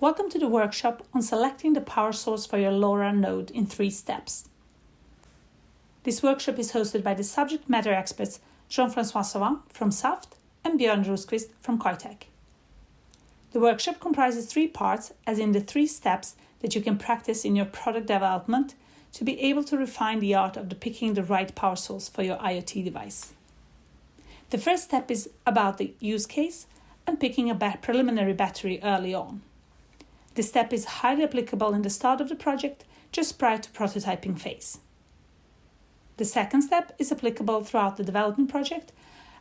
Welcome to the workshop on selecting the power source for your LoRa node in 3 steps. This workshop is hosted by the subject matter experts Jean-François Savant from Saft and Björn Rosqvist from Qoitech. The workshop comprises 3 parts, as in the 3 steps that you can practice in your product development to be able to refine the art of picking the right power source for your IoT device. The first step is about the use case and picking a preliminary battery early on. This step is highly applicable in the start of the project, just prior to prototyping phase. The second step is applicable throughout the development project,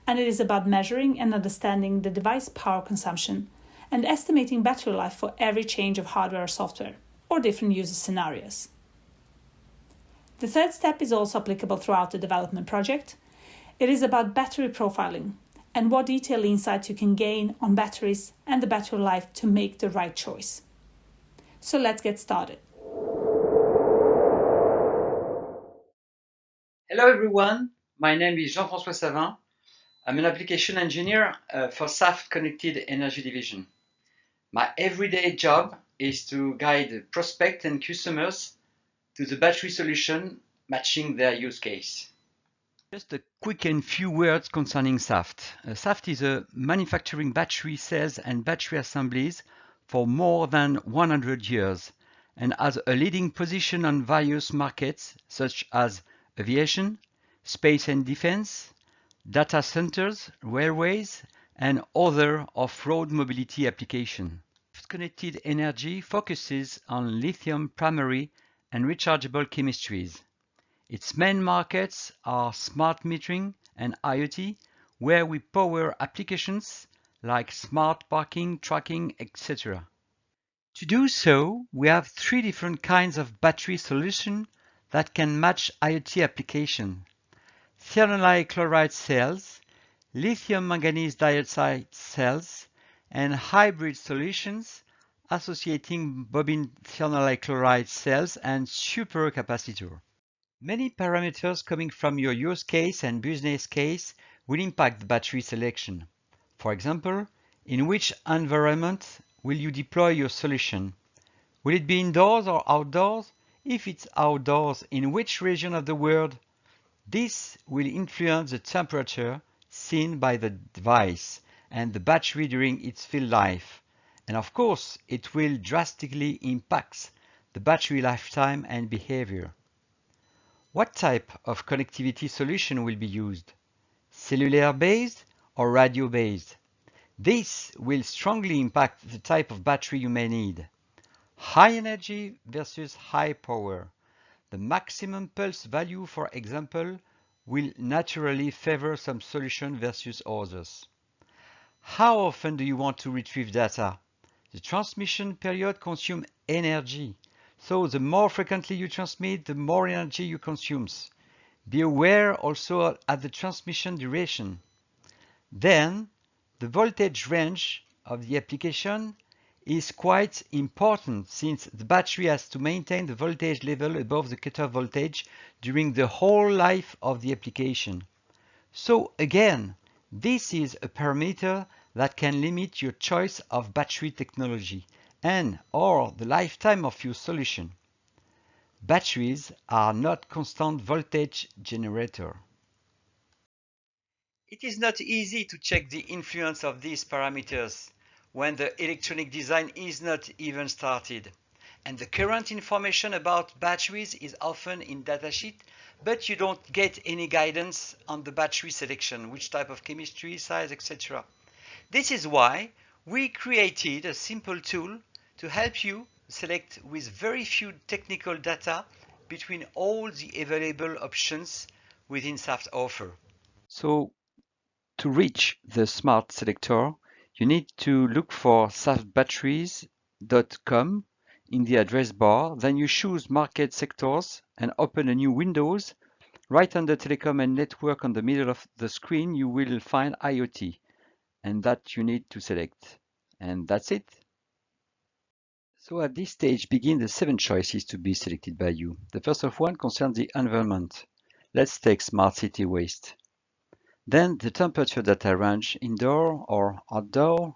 and it is about measuring and understanding the device power consumption and estimating battery life for every change of hardware or software, or different user scenarios. The third step is also applicable throughout the development project. It is about battery profiling and what detailed insights you can gain on batteries and the battery life to make the right choice. So let's get started. Hello everyone, my name is Jean-François Savant. I'm an application engineer for Saft Connected Energy Division. My everyday job is to guide prospects and customers to the battery solution matching their use case. Just a quick and few words concerning Saft. Saft is a manufacturing battery cells and battery assemblies for more than 100 years and has a leading position on various markets such as aviation, space and defense, data centers, railways, and other off-road mobility applications. Connected Energy focuses on lithium primary and rechargeable chemistries. Its main markets are smart metering and IoT, where we power applications like smart parking, tracking, etc. To do so, we have 3 different kinds of battery solutions that can match IoT application: thionyl chloride cells, lithium manganese dioxide cells, and hybrid solutions associating bobine thionyl chloride cells and supercapacitor. Many parameters coming from your use case and business case will impact the battery selection. For example, in which environment will you deploy your solution? Will it be indoors or outdoors? If it's outdoors, in which region of the world? This will influence the temperature seen by the device and the battery during its field life. And of course, it will drastically impact the battery lifetime and behavior. What type of connectivity solution will be used? Cellular-based or radio-based? This will strongly impact the type of battery you may need. High energy versus high power. The maximum pulse value, for example, will naturally favor some solution versus others. How often do you want to retrieve data? The transmission period consumes energy. So the more frequently you transmit, the more energy you consume. Be aware also at the transmission duration. Then, the voltage range of the application is quite important, since the battery has to maintain the voltage level above the cutoff voltage during the whole life of the application. So again, this is a parameter that can limit your choice of battery technology and or the lifetime of your solution. Batteries are not constant voltage generator. It is not easy to check the influence of these parameters when the electronic design is not even started. And the current information about batteries is often in datasheet, but you don't get any guidance on the battery selection, which type of chemistry, size, etc. This is why we created a simple tool to help you select with very few technical data between all the available options within Saft offer. So to reach the smart selector, you need to look for saftbatteries.com in the address bar. Then you choose market sectors and open a new Windows. Right under telecom and network on the middle of the screen, you will find IoT, and that you need to select. And that's it. So at this stage, begin the 7 choices to be selected by you. The first of one concerns the environment. Let's take smart city waste. Then the temperature data range, indoor or outdoor,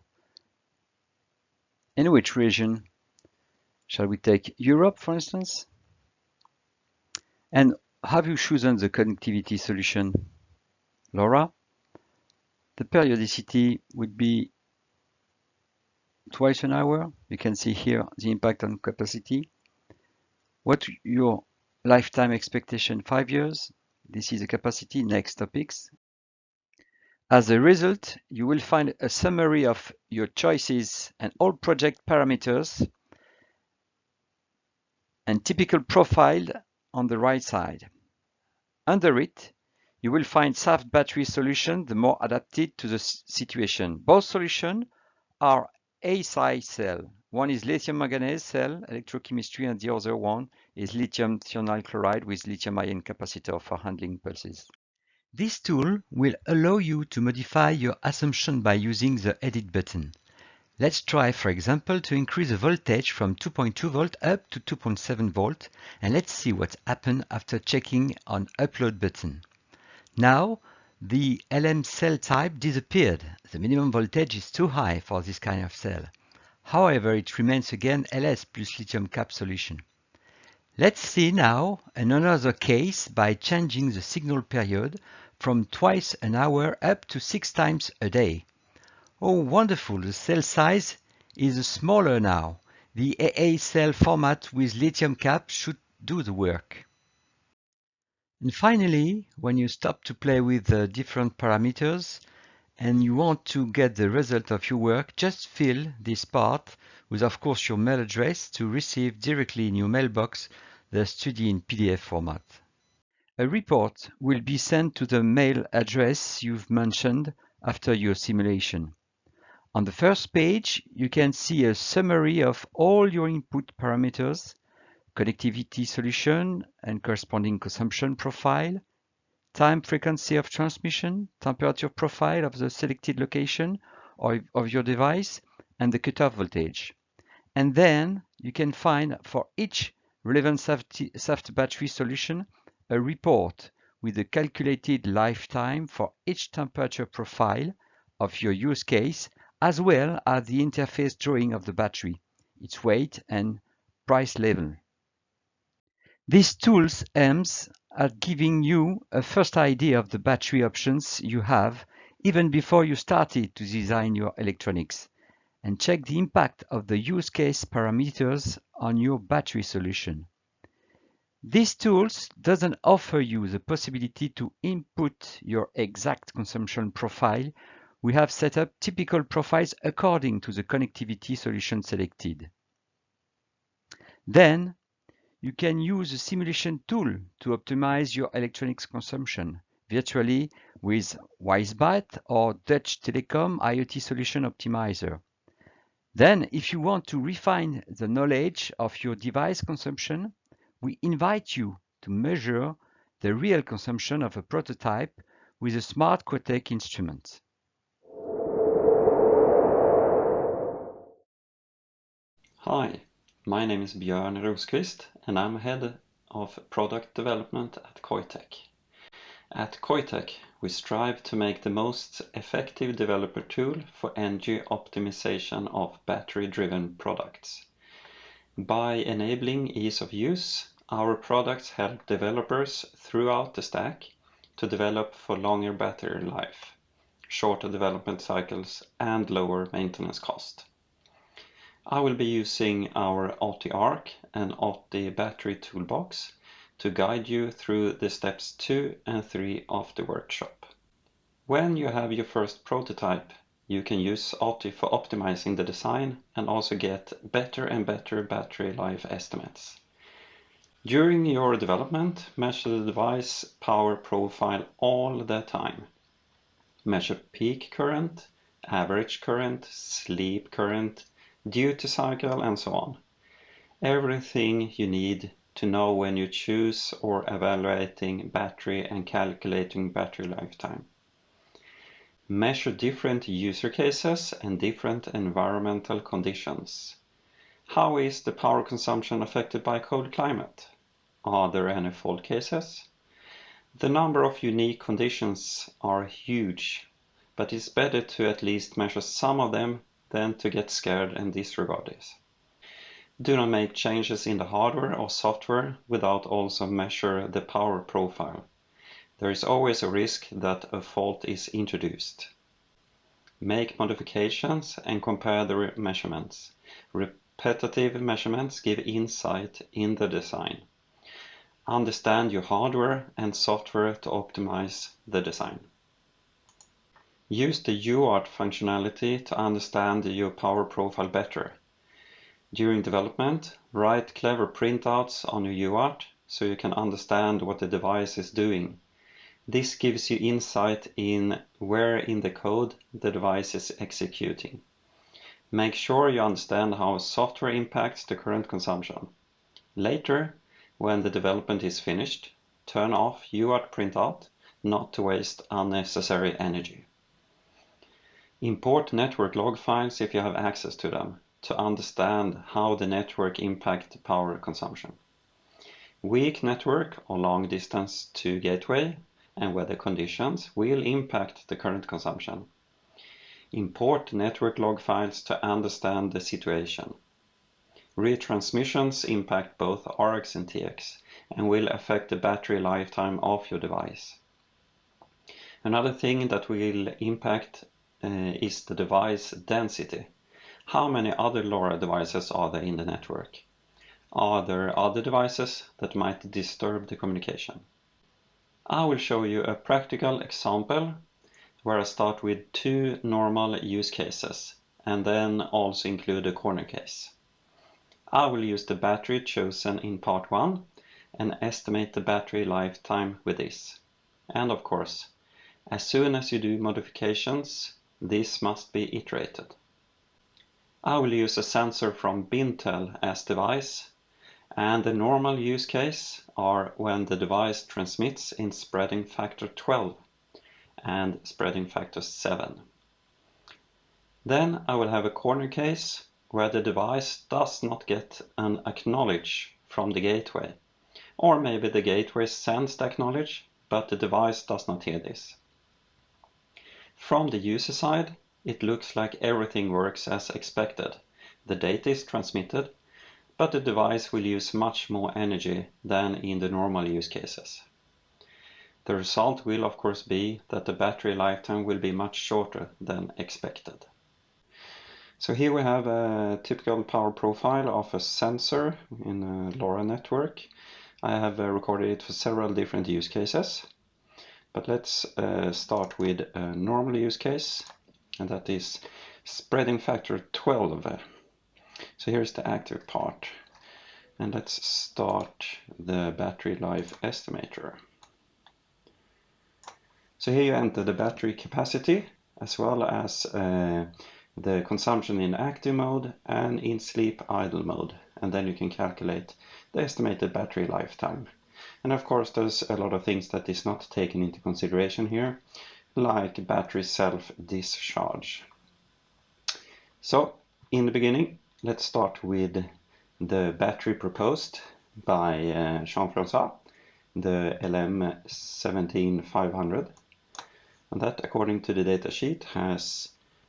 in which region Shall we take Europe, for instance? And have you chosen the connectivity solution? LoRa? The periodicity would be twice an hour. You can see here the impact on capacity. What your lifetime expectation? 5 years. This is the capacity. Next topics. As a result, you will find a summary of your choices and all project parameters and typical profile on the right side. Under it, you will find Saft battery solution, the more adapted to the situation. Both solutions are A-size cell. One is lithium manganese cell electrochemistry, and the other one is lithium thionyl chloride with lithium ion capacitor for handling pulses. This tool will allow you to modify your assumption by using the edit button. Let's try, for example, to increase the voltage from 2.2 volt up to 2.7 volt, and let's see what happened after checking on upload button. Now, the LM cell type disappeared. The minimum voltage is too high for this kind of cell. However, it remains again LS plus lithium cap solution. Let's see now another case by changing the signal period from twice an hour up to 6 times a day. Oh, wonderful! The cell size is smaller now. The AA cell format with lithium cap should do the work. And finally, when you stop to play with the different parameters and you want to get the result of your work, just fill this part with, of course, your mail address to receive directly in your mailbox the study in PDF format. A report will be sent to the mail address you've mentioned after your simulation. On the first page, you can see a summary of all your input parameters, connectivity solution and corresponding consumption profile, time frequency of transmission, temperature profile of the selected location or of your device, and the cutoff voltage. And then you can find for each relevant Saft battery solution a report with the calculated lifetime for each temperature profile of your use case, as well as the interface drawing of the battery, its weight and price level. This tool aims at giving you a first idea of the battery options you have even before you started to design your electronics, and check the impact of the use case parameters on your battery solution. This tool doesn't offer you the possibility to input your exact consumption profile. We have set up typical profiles according to the connectivity solution selected. Then you can use the simulation tool to optimize your electronics consumption virtually with WiseBat or Dutch Telecom IoT Solution Optimizer. Then, if you want to refine the knowledge of your device consumption, we invite you to measure the real consumption of a prototype with a smart Qoitech instrument. Hi, my name is Björn Rosqvist and I'm head of product development at Qoitech. At Qoitech, we strive to make the most effective developer tool for energy optimization of battery-driven products. By enabling ease of use, our products help developers throughout the stack to develop for longer battery life, shorter development cycles, and lower maintenance cost. I will be using our OTI Arc and OTI Battery Toolbox to guide you through the steps 2 and 3 of the workshop. When you have your first prototype, you can use OTI for optimizing the design and also get better and better battery life estimates. During your development, measure the device power profile all the time. Measure peak current, average current, sleep current, duty cycle, and so on. Everything you need to know when you choose or evaluating battery and calculating battery lifetime. Measure different user cases and different environmental conditions. How is the power consumption affected by cold climate? Are there any fault cases? The number of unique conditions are huge, but it's better to at least measure some of them than to get scared and disregard this. Do not make changes in the hardware or software without also measure the power profile. There is always a risk that a fault is introduced. Make modifications and compare the measurements. Repetitive measurements give insight in the design. Understand your hardware and software to optimize the design. Use the UART functionality to understand your power profile better. During development, write clever printouts on your UART so you can understand what the device is doing. This gives you insight in where in the code the device is executing. Make sure you understand how software impacts the current consumption. Later, when the development is finished, turn off UART printout, not to waste unnecessary energy. Import network log files if you have access to them, to understand how the network impacts power consumption. Weak network or long distance to gateway and weather conditions will impact the current consumption. Import network log files to understand the situation. Retransmissions impact both RX and TX and will affect the battery lifetime of your device. Another thing that will impact is the device density. How many other LoRa devices are there in the network? Are there other devices that might disturb the communication? I will show you a practical example where I start with two normal use cases and then also include a corner case. I will use the battery chosen in part 1 and estimate the battery lifetime with this. And of course, as soon as you do modifications, this must be iterated. I will use a sensor from Bintel as device, and the normal use case are when the device transmits in spreading factor 12 and spreading factor 7. Then I will have a corner case where the device does not get an acknowledge from the gateway, or maybe the gateway sends the acknowledge, but the device does not hear this. From the user side, it looks like everything works as expected. The data is transmitted, but the device will use much more energy than in the normal use cases. The result will of course be that the battery lifetime will be much shorter than expected. So here we have a typical power profile of a sensor in a LoRa network. I have recorded it for several different use cases. But let's start with a normal use case, and that is spreading factor 12. So here's the active part. And let's start the battery life estimator. So here you enter the battery capacity as well as the consumption in active mode and in sleep idle mode. And then you can calculate the estimated battery lifetime. And of course there's a lot of things that is not taken into consideration here, like battery self-discharge. So in the beginning, let's start with the battery proposed by Jean-François, the LM17500. And that, according to the datasheet, has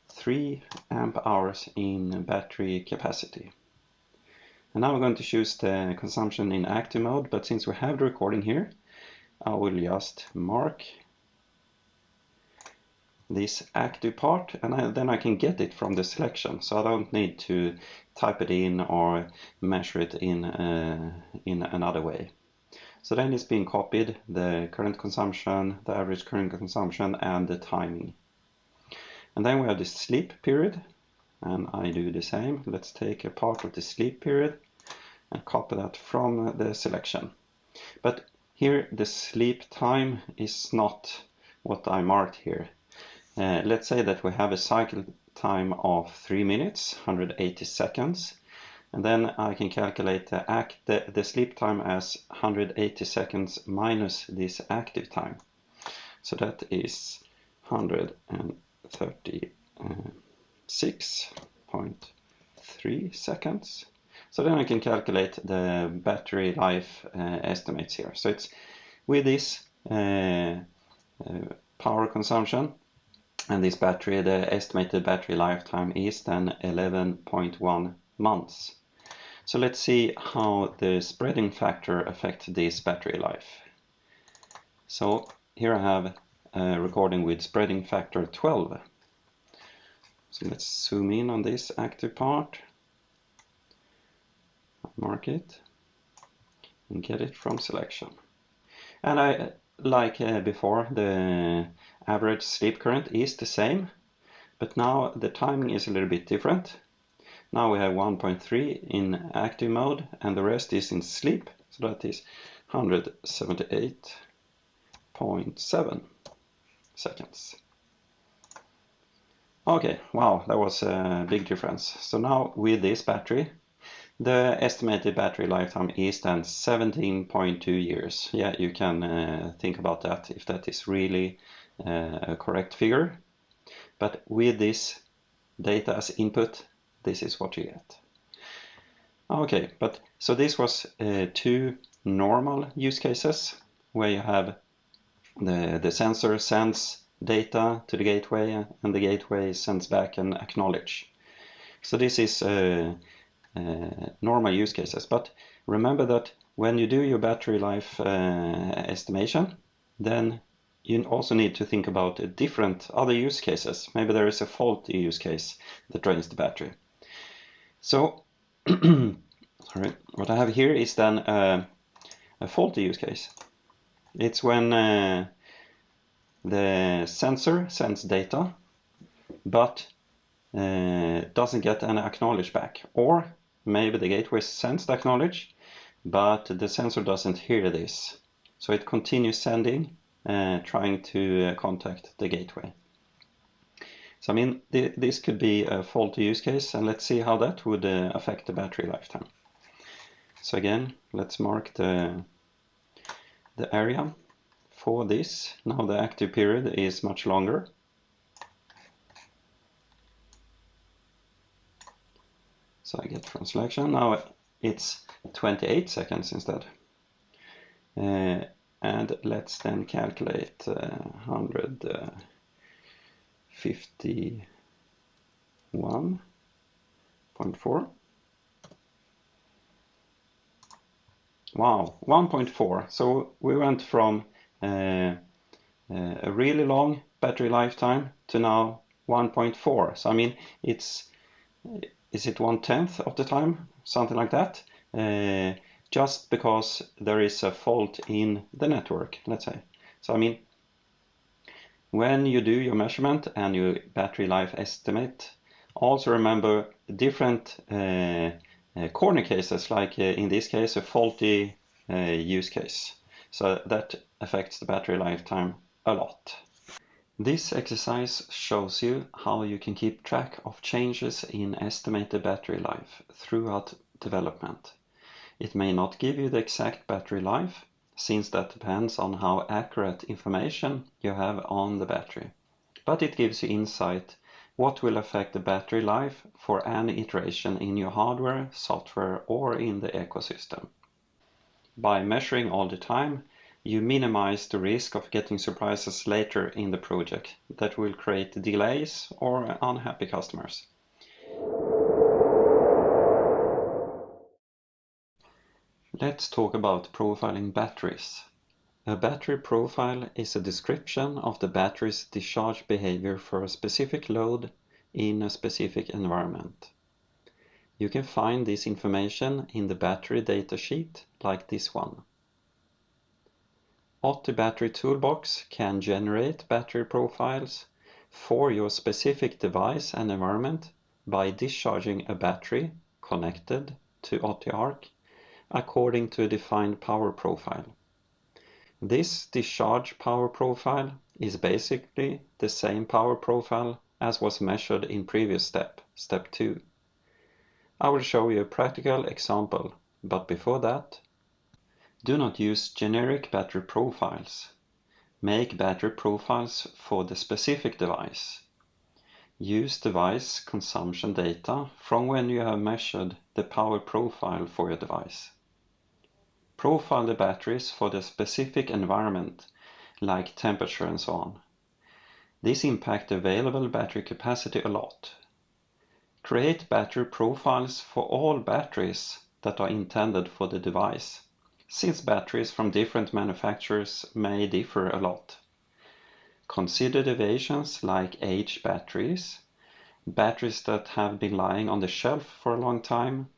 3 amp hours in battery capacity. And now we're going to choose the consumption in active mode, but since we have the recording here, I will just mark this active part, and then I can get it from the selection, so I don't need to type it in or measure it in another way. So then it's being copied, the current consumption, the average current consumption, and the timing. And then we have the sleep period, and I do the same. Let's take a part of the sleep period and copy that from the selection. But here the sleep time is not what I marked here. Let's say that we have a cycle time of 3 minutes, 180 seconds, and then I can calculate the sleep time as 180 seconds minus this active time. So that is 136.3 seconds. So then I can calculate the battery life estimates here. So it's with this power consumption and this battery, the estimated battery lifetime is then 11.1 months. So let's see how the spreading factor affects this battery life. So here I have a recording with spreading factor 12. So let's zoom in on this active part, mark it, and get it from selection. And I, like before, the average sleep current is the same, but now the timing is a little bit different. Now we have 1.3 in active mode and the rest is in sleep, so that is 178.7 seconds. Okay, wow, that was a big difference. So now with this battery, the estimated battery lifetime is then 17.2 years. Yeah, you can think about that if that is really a correct figure. But with this data as input, this is what you get. Okay, but so this was two normal use cases where you have the sensor sends data to the gateway and the gateway sends back an acknowledge. So this is normal use cases, but remember that when you do your battery life estimation, then you also need to think about different other use cases. Maybe there is a faulty use case that drains the battery. So sorry, what I have here is then a faulty use case. It's when the sensor sends data but doesn't get an acknowledge back, or maybe the gateway sends the acknowledge but the sensor doesn't hear this, so it continues sending, trying to contact the gateway. So I mean, this could be a faulty use case, and let's see how that would affect the battery lifetime. So again, let's mark the area for this. Now the active period is much longer. So I get from selection. Now it's 28 seconds instead. And let's then calculate 151.4. Wow, 1.4. So we went from a really long battery lifetime to now 1.4. So I mean, is it 1/10 of the time, something like that? Just because there is a fault in the network, let's say. So I mean, when you do your measurement and your battery life estimate, also remember different corner cases, like in this case a faulty use case. So that affects the battery lifetime a lot. This exercise shows you how you can keep track of changes in estimated battery life throughout development. It may not give you the exact battery life, since that depends on how accurate information you have on the battery, but it gives you insight what will affect the battery life for any iteration in your hardware, software, or in the ecosystem. By measuring all the time, you minimize the risk of getting surprises later in the project that will create delays or unhappy customers. Let's talk about profiling batteries. A battery profile is a description of the battery's discharge behavior for a specific load in a specific environment. You can find this information in the battery datasheet like this one. OTI Battery Toolbox can generate battery profiles for your specific device and environment by discharging a battery connected to OTI Arc according to a defined power profile. This discharge power profile is basically the same power profile as was measured in previous step 2. I will show you a practical example, but before that, do not use generic battery profiles. Make battery profiles for the specific device. Use device consumption data from when you have measured the power profile for your device. Profile the batteries for the specific environment, like temperature and so on. This impacts available battery capacity a lot. Create battery profiles for all batteries that are intended for the device, since batteries from different manufacturers may differ a lot. Consider deviations like aged batteries, batteries that have been lying on the shelf for a long time,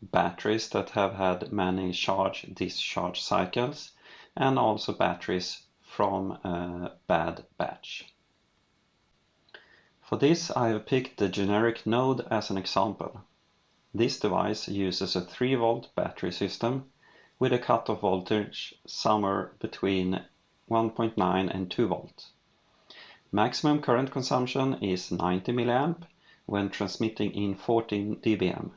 batteries that have had many charge-discharge cycles, and also batteries from a bad batch. For this, I have picked the generic node as an example. This device uses a 3-volt battery system with a cutoff voltage somewhere between 1.9 and 2 volts. Maximum current consumption is 90 mA when transmitting in 14 dBm.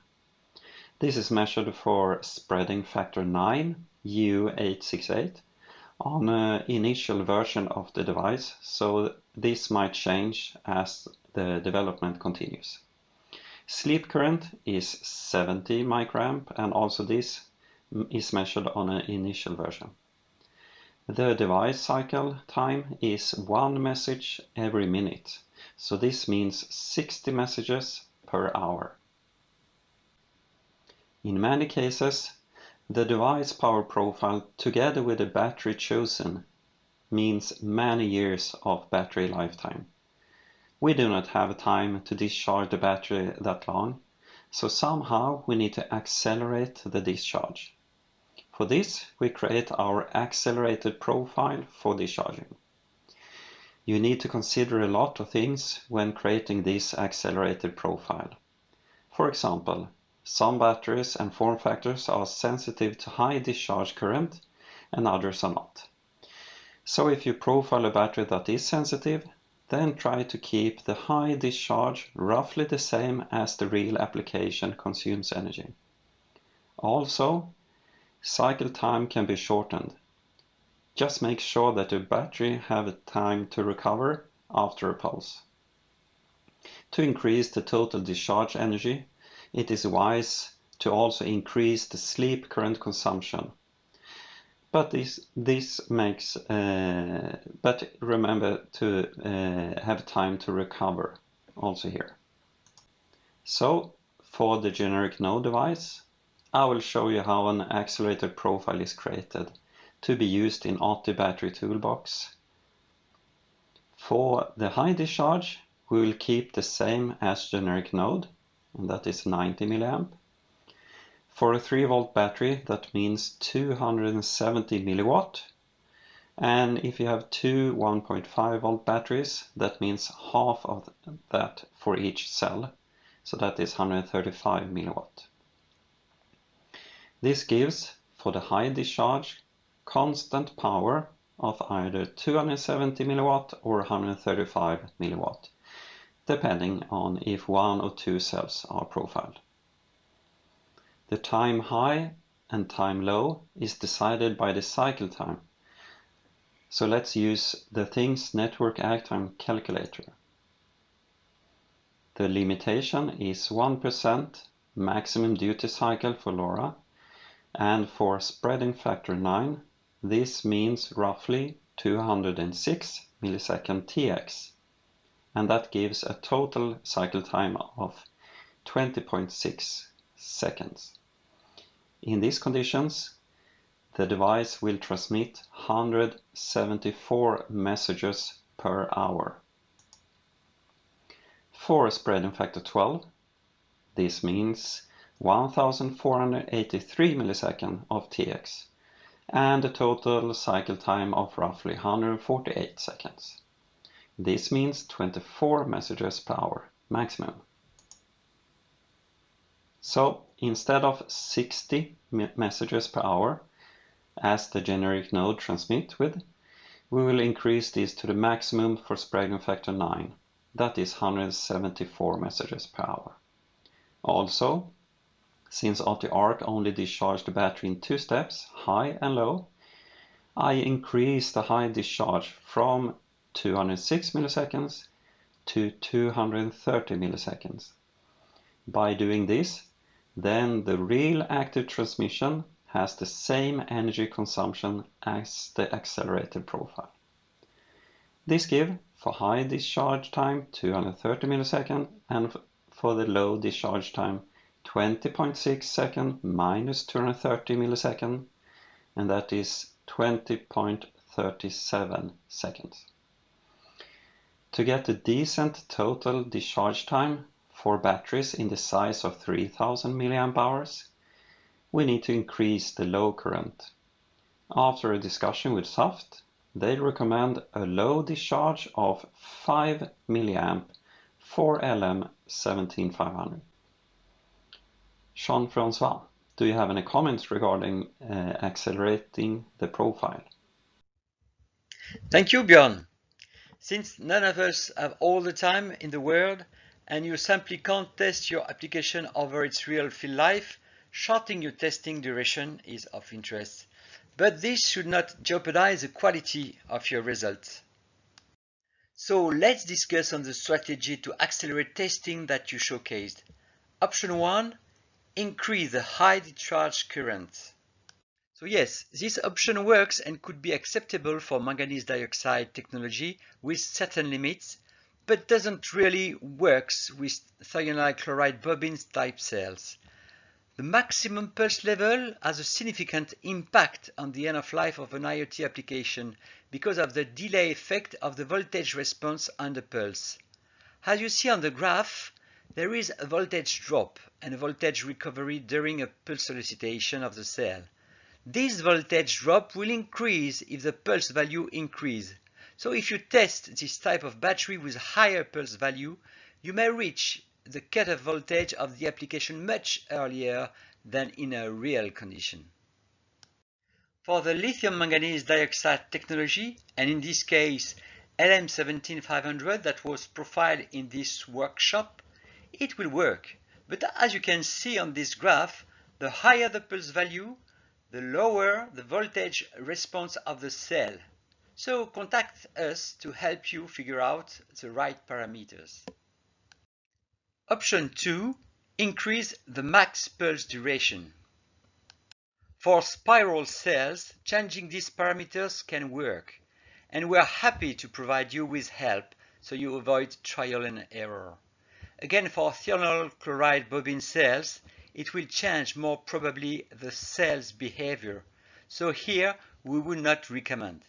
This is measured for spreading factor 9, U868, on an initial version of the device, so this might change as the development continues. Sleep current is 70 microamp, and also this is measured on an initial version. The device cycle time is 1 message every minute, so this means 60 messages per hour. In many cases, the device power profile together with the battery chosen means many years of battery lifetime. We do not have time to discharge the battery that long, so somehow we need to accelerate the discharge. For this, we create our accelerated profile for discharging. You need to consider a lot of things when creating this accelerated profile. For example, some batteries and form factors are sensitive to high discharge current and others are not. So if you profile a battery that is sensitive, then try to keep the high discharge roughly the same as the real application consumes energy. Also, cycle time can be shortened. Just make sure that the battery have time to recover after a pulse. To increase the total discharge energy, it is wise to also increase the sleep current consumption. But remember to have time to recover also here. So for the generic node device, I will show you how an accelerated profile is created to be used in ATI battery toolbox. For the high discharge, we will keep the same as generic node, and that is 90 mA. For a 3-volt battery, that means 270 mW. And if you have two 1.5 volt batteries, that means half of that for each cell. So that is 135 mW. This gives, for the high discharge, constant power of either 270 mW or 135 mW, depending on if 1 or 2 cells are profiled. The time high and time low is decided by the cycle time. So let's use the Things Network Arctime calculator. The limitation is 1% maximum duty cycle for LoRa, and for spreading factor 9, this means roughly 206 millisecond TX, and that gives a total cycle time of 20.6 seconds. In these conditions, the device will transmit 174 messages per hour. For spreading factor 12, this means 1483 milliseconds of TX and a total cycle time of roughly 148 seconds. This means 24 messages per hour maximum. So instead of 60 messages per hour, as the generic node transmit with, we will increase this to the maximum for spreading factor 9. That is 174 messages per hour. Also, since ATI-Arc only discharged the battery in 2 steps, high and low, I increase the high discharge from 206 milliseconds to 230 milliseconds. By doing this, then the real active transmission has the same energy consumption as the accelerated profile. This gives, for high discharge time, 230 milliseconds, and for the low discharge time, 20.6 seconds minus 230 milliseconds, and that is 20.37 seconds. To get a decent total discharge time for batteries in the size of 3000 mAh, we need to increase the low current. After a discussion with Saft, they recommend a low discharge of 5 mA for LM17500. Jean-François, do you have any comments regarding accelerating the profile? Thank you, Björn. Since none of us have all the time in the world and you simply can't test your application over its real field life, shortening your testing duration is of interest. But this should not jeopardize the quality of your results. So let's discuss on the strategy to accelerate testing that you showcased. Option 1, increase the high discharge current. So yes, this option works and could be acceptable for manganese dioxide technology with certain limits, but doesn't really work with thionyl chloride bobines type cells. The maximum pulse level has a significant impact on the end of life of an IoT application because of the delay effect of the voltage response on the pulse. As you see on the graph, there is a voltage drop and a voltage recovery during a pulse solicitation of the cell. This voltage drop will increase if the pulse value increases. So if you test this type of battery with higher pulse value, you may reach the cutoff voltage of the application much earlier than in a real condition. For the lithium manganese dioxide technology, and in this case LM17500 that was profiled in this workshop, it will work. But as you can see on this graph, the higher the pulse value, the lower the voltage response of the cell. So contact us to help you figure out the right parameters. Option 2, increase the max pulse duration. For spiral cells, changing these parameters can work, and we are happy to provide you with help so you avoid trial and error. Again, for thionyl chloride bobine cells, it will change more probably the cell's behavior, so here we would not recommend.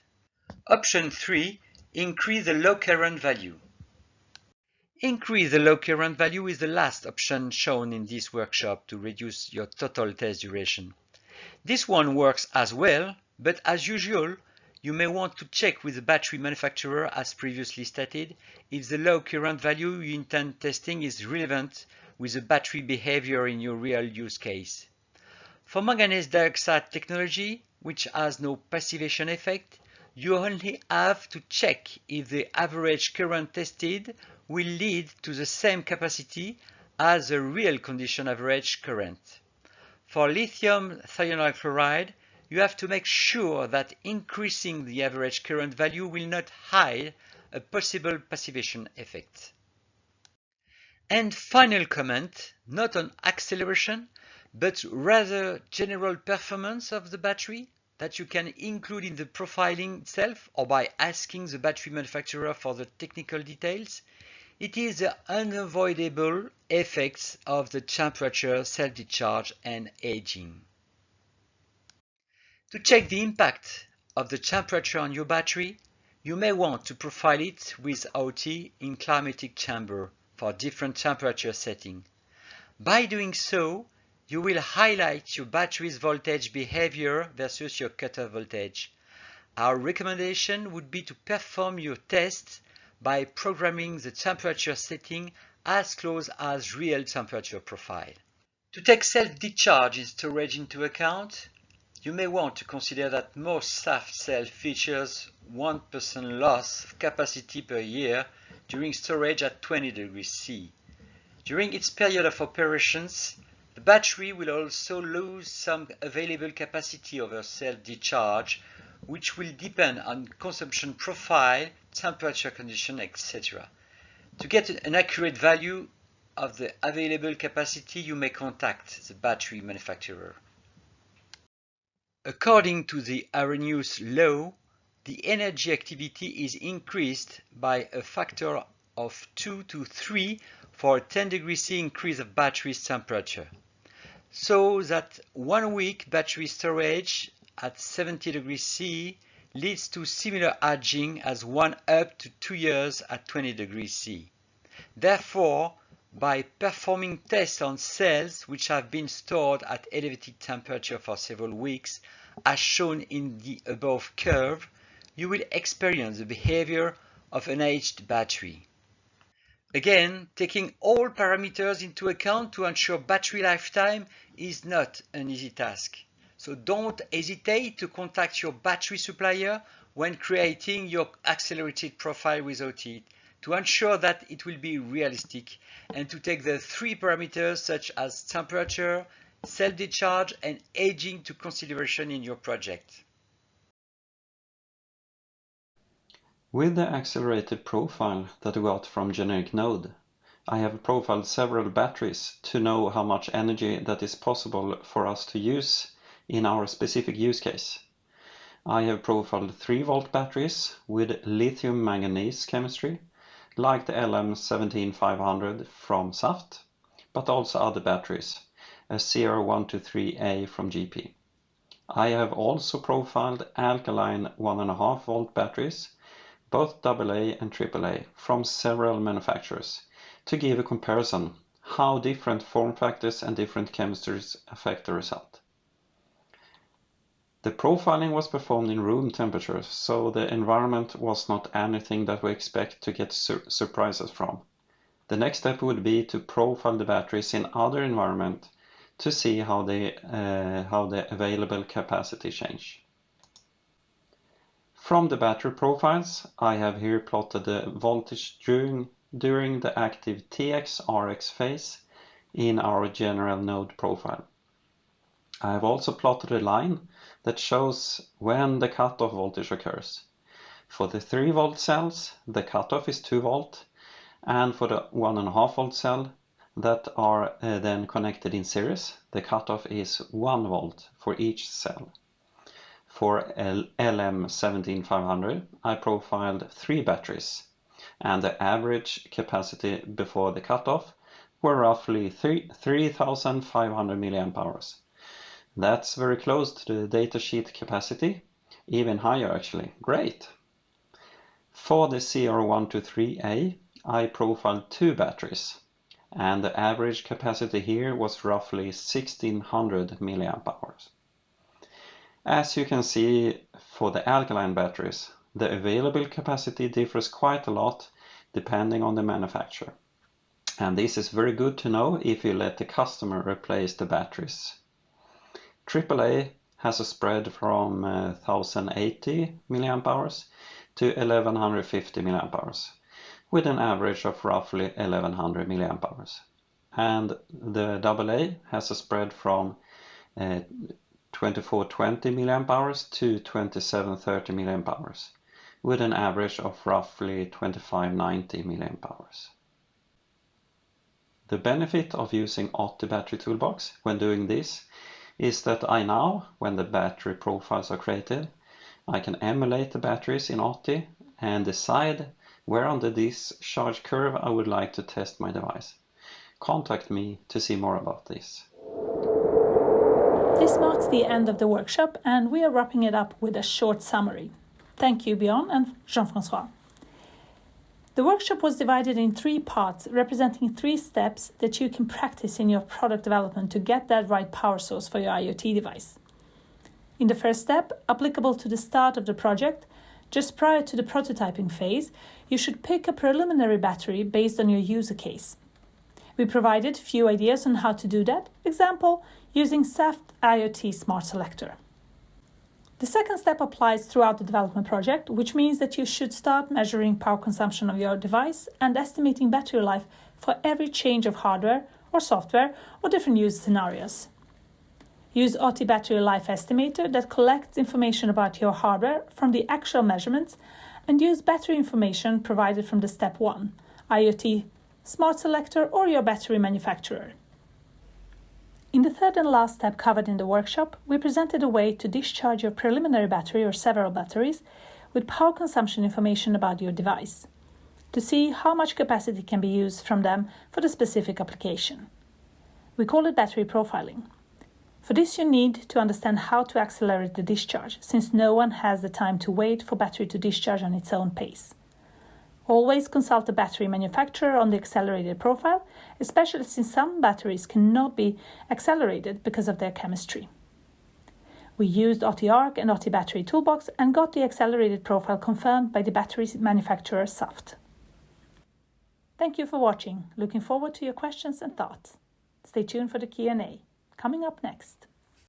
Option 3, increase the low current value. Increase the low current value is the last option shown in this workshop to reduce your total test duration. This one works as well, but as usual, you may want to check with the battery manufacturer, as previously stated, if the low current value you intend testing is relevant with the battery behavior in your real use case. For manganese dioxide technology, which has no passivation effect, you only have to check if the average current tested will lead to the same capacity as the real condition average current. For lithium thionyl chloride, you have to make sure that increasing the average current value will not hide a possible passivation effect. And final comment, not on acceleration, but rather general performance of the battery that you can include in the profiling itself or by asking the battery manufacturer for the technical details. It is the unavoidable effects of the temperature, self-discharge, and aging. To check the impact of the temperature on your battery, you may want to profile it with OT in climatic chamber for different temperature settings. By doing so, you will highlight your battery's voltage behavior versus your cutoff voltage. Our recommendation would be to perform your tests by programming the temperature setting as close as real temperature profile. To take self-discharge in storage into account, you may want to consider that most Saft cell features 1% loss of capacity per year during storage at 20 degrees C. During its period of operations, the battery will also lose some available capacity over self-discharge, which will depend on consumption profile, temperature condition, etc. To get an accurate value of the available capacity, you may contact the battery manufacturer. According to the Arrhenius law, the energy activity is increased by a factor of 2 to 3 for a 10 degrees C increase of battery's temperature. So that 1 week battery storage at 70 degrees C leads to similar aging as 1 up to 2 years at 20 degrees C. Therefore, by performing tests on cells which have been stored at elevated temperature for several weeks, as shown in the above curve, you will experience the behavior of an aged battery. Again, taking all parameters into account to ensure battery lifetime is not an easy task. So don't hesitate to contact your battery supplier when creating your accelerated profile with OT to ensure that it will be realistic and to take the 3 parameters such as temperature, self-discharge and aging into consideration in your project. With the accelerated profile that we got from generic node, I have profiled several batteries to know how much energy that is possible for us to use in our specific use case. I have profiled 3-volt batteries with lithium manganese chemistry, like the LM17500 from Saft, but also other batteries, a CR123A from GP. I have also profiled alkaline 1.5 volt batteries, both AA and AAA, from several manufacturers, to give a comparison how different form factors and different chemistries affect the result. The profiling was performed in room temperature, so the environment was not anything that we expect to get surprises from. The next step would be to profile the batteries in other environments to see how the available capacity change. From the battery profiles, I have here plotted the voltage during the active TX-RX phase in our general node profile. I have also plotted a line that shows when the cutoff voltage occurs. For the 3-volt cells, the cutoff is 2 volt, and for the 1.5 volt cell that are then connected in series, the cutoff is 1 volt for each cell. For LM17500, I profiled 3 batteries, and the average capacity before the cutoff were roughly 3,500 mAh. That's very close to the datasheet capacity, even higher actually. Great! For the CR123A, I profiled 2 batteries, and the average capacity here was roughly 1,600 mAh. As you can see, for the alkaline batteries, the available capacity differs quite a lot depending on the manufacturer. And this is very good to know if you let the customer replace the batteries. AAA has a spread from 1080 mAh to 1150 mAh, with an average of roughly 1100 mAh. And the AA has a spread from 2420 mAh to 2730 mAh, with an average of roughly 2590 mAh. The benefit of using OTI Battery Toolbox when doing this is that I now, when the battery profiles are created, I can emulate the batteries in OTI and decide where on the discharge curve I would like to test my device. Contact me to see more about this. This marks the end of the workshop, and we are wrapping it up with a short summary. Thank you, Björn and Jean-François. The workshop was divided in 3 parts, representing 3 steps that you can practice in your product development to get that right power source for your IoT device. In the first step, applicable to the start of the project, just prior to the prototyping phase, you should pick a preliminary battery based on your user case. We provided few ideas on how to do that, example, using Saft IoT Smart Selector. The second step applies throughout the development project, which means that you should start measuring power consumption of your device and estimating battery life for every change of hardware or software or different use scenarios. Use OTI Battery Life Estimator that collects information about your hardware from the actual measurements, and use battery information provided from the step 1, IoT Smart Selector or your battery manufacturer. In the third and last step covered in the workshop, we presented a way to discharge your preliminary battery or several batteries with power consumption information about your device. to see how much capacity can be used from them for the specific application. We call it battery profiling. For this you need to understand how to accelerate the discharge, since no one has the time to wait for battery to discharge on its own pace. Always consult the battery manufacturer on the accelerated profile, especially since some batteries cannot be accelerated because of their chemistry. We used OTARC and OTBattery Toolbox and got the accelerated profile confirmed by the battery manufacturer Saft. Thank you for watching. Looking forward to your questions and thoughts. Stay tuned for the Q&A. Coming up next.